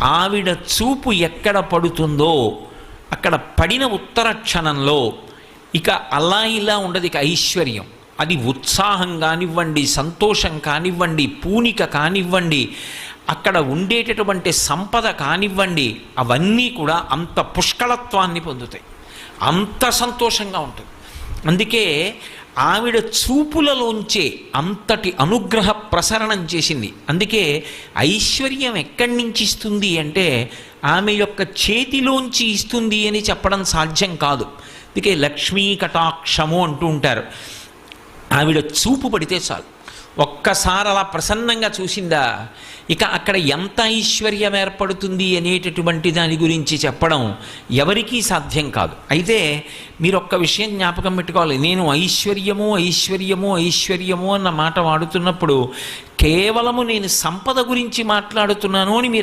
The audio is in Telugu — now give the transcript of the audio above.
ఆవిడ చూపు ఎక్కడ పడుతుందో అక్కడ పడిన ఉత్తర క్షణంలో ఇక అలా ఇలా ఉండదు, ఇక ఐశ్వర్యం. అది ఉత్సాహం కానివ్వండి, సంతోషం కానివ్వండి, పూనిక కానివ్వండి, అక్కడ ఉండేటటువంటి సంపద కానివ్వండి, అవన్నీ కూడా అంత పుష్కళత్వాన్ని పొందుతాయి, అంత సంతోషంగా ఉంటుంది. అందుకే ఆవిడ చూపులలోంచే అంతటి అనుగ్రహ ప్రసరణం చేసింది. అందుకే ఐశ్వర్యం ఎక్కడి నుంచి ఇస్తుంది అంటే ఆమె యొక్క చేతిలోంచి ఇస్తుంది అని చెప్పడం సాధ్యం కాదు. అందుకే లక్ష్మీ కటాక్షము అంటూ ఉంటారు. ఆవిడ చూపు పడితే చాలు, ఒక్కసారి అలా ప్రసన్నంగా చూసిందా, ఇక అక్కడ ఎంత ఐశ్వర్యం ఏర్పడుతుంది అనేటటువంటి దాని గురించి చెప్పడం ఎవరికీ సాధ్యం కాదు. అయితే మీరు ఒక్క విషయం జ్ఞాపకం పెట్టుకోవాలి, నేను ఐశ్వర్యము ఐశ్వర్యము ఐశ్వర్యము అన్న మాట వాడుతున్నప్పుడు కేవలము నేను సంపద గురించి మాట్లాడుతున్నాను అని మీరు